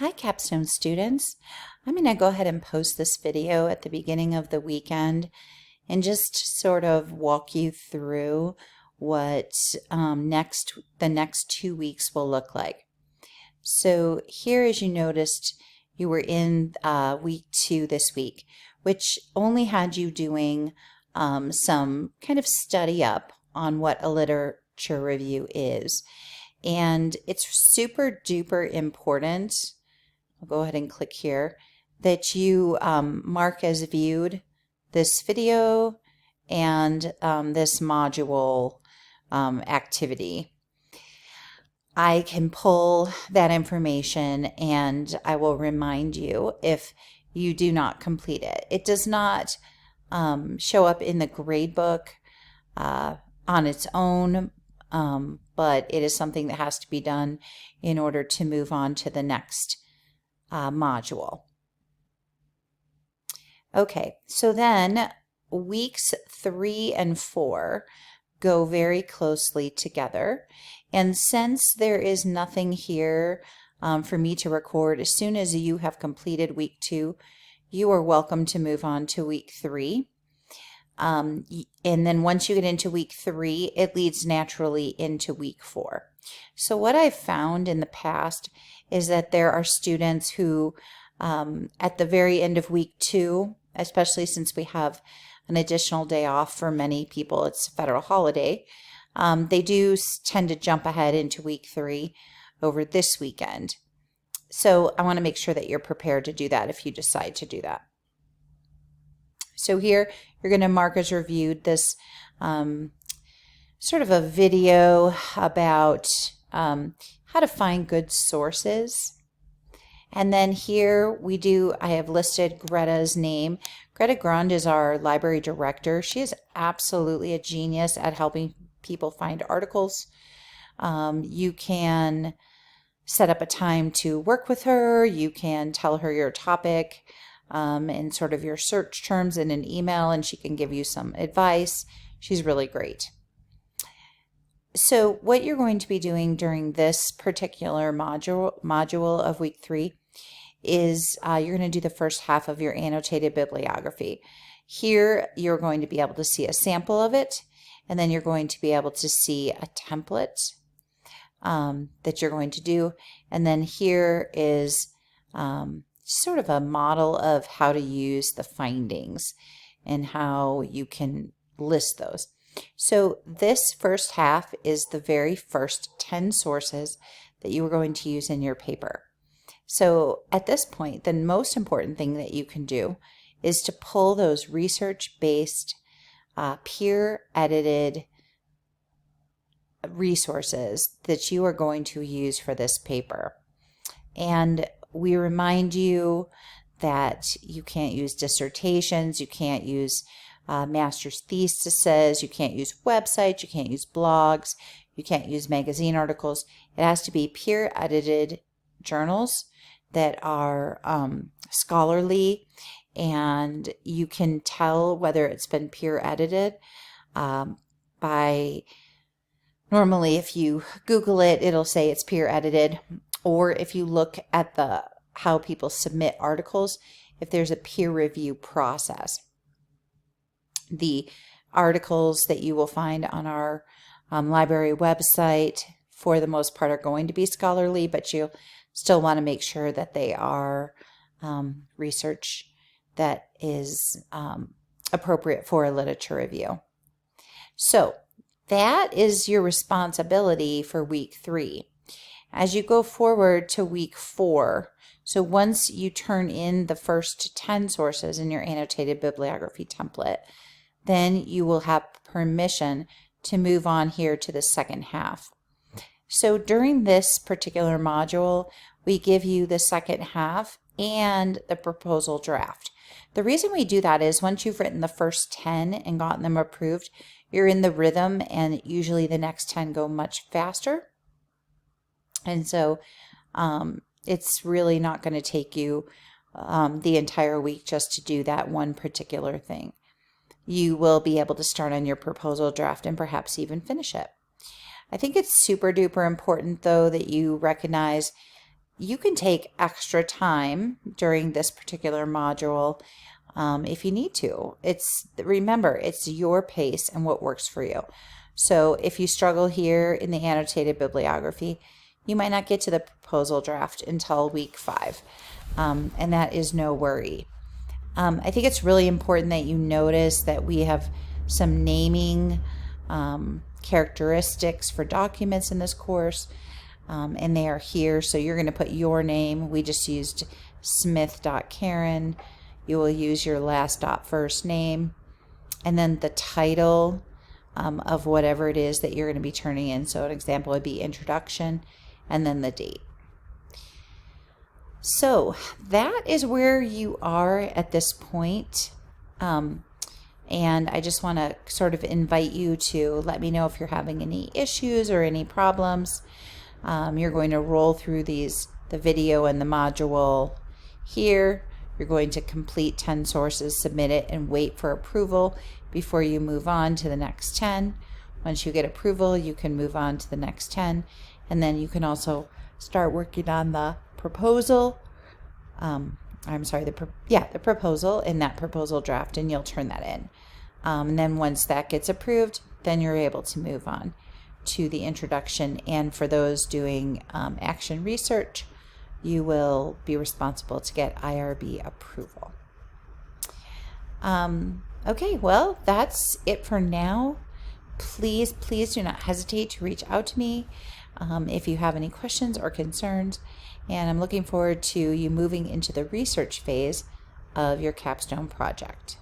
Hi, Capstone students. I'm going to go ahead and post this video at the beginning of the weekend and just sort of walk you through what the next 2 weeks will look like. So here, as you noticed, you were in week 2 this week, which only had you doing some kind of study up on what a literature review is. And it's super duper important. I'll go ahead and click here, that you mark as viewed this video and this module activity. I can pull that information and I will remind you if you do not complete it. It does not show up in the grade book on its own, but it is something that has to be done in order to move on to the next module. Okay, so then weeks 3 and 4 go very closely together. And since there is nothing here for me to record, as soon as you have completed week 2, you are welcome to move on to week 3. And then once you get into week 3, it leads naturally into week 4. So what I've found in the past is that there are students who, at the very end of week 2, especially since we have an additional day off for many people, it's a federal holiday, they do tend to jump ahead into week 3 over this weekend. So I want to make sure that you're prepared to do that if you decide to do that. So here you're going to mark as reviewed this sort of a video about how to find good sources. And then here I have listed Greta's name. Greta Grund is our library director. She is absolutely a genius at helping people find articles. You can set up a time to work with her. You can tell her your topic and sort of your search terms in an email, and she can give you some advice. She's really great. So what you're going to be doing during this particular module of week 3 is you're going to do the first half of your annotated bibliography. Here you're going to be able to see a sample of it, and then you're going to be able to see a template that you're going to do. And then here is sort of a model of how to use the findings and how you can list those. So this first half is the very first 10 sources that you are going to use in your paper. So at this point, the most important thing that you can do is to pull those research-based, peer-edited resources that you are going to use for this paper. And we remind you that you can't use dissertations, you can't use master's theses, you can't use websites, you can't use blogs, you can't use magazine articles. It has to be peer-edited journals that are scholarly, and you can tell whether it's been peer-edited by, normally if you Google it, it'll say it's peer-edited, or if you look at how people submit articles, if there's a peer review process. The articles that you will find on our library website, for the most part, are going to be scholarly, but you still want to make sure that they are research that is appropriate for a literature review. So that is your responsibility for week 3. As you go forward to week 4, so once you turn in the first 10 sources in your annotated bibliography template, then you will have permission to move on here to the second half. So during this particular module, we give you the second half and the proposal draft. The reason we do that is once you've written the first 10 and gotten them approved, you're in the rhythm, and usually the next 10 go much faster. And so it's really not going to take you the entire week just to do that one particular thing. You will be able to start on your proposal draft and perhaps even finish it. I think it's super duper important, though, that you recognize you can take extra time during this particular module if you need to. Remember, it's your pace and what works for you. So if you struggle here in the annotated bibliography, you might not get to the proposal draft until week 5, and that is no worry. I think it's really important that you notice that we have some naming characteristics for documents in this course, and they are here. So you're going to put your name. We just used Smith.Karen. You will use your last first name, and then the title of whatever it is that you're going to be turning in. So an example would be introduction, and then the date. So that is where you are at this point. And I just want to sort of invite you to let me know if you're having any issues or any problems. You're going to roll through the video and the module here. You're going to complete 10 sources, submit it, and wait for approval before you move on to the next 10. Once you get approval, you can move on to the next 10, and then you can also start working on the proposal. The proposal in that proposal draft, and you'll turn that in. And then once that gets approved, then you're able to move on to the introduction. And for those doing action research, you will be responsible to get IRB approval. Okay, well, that's it for now. Please do not hesitate to reach out to me if you have any questions or concerns. And I'm looking forward to you moving into the research phase of your capstone project.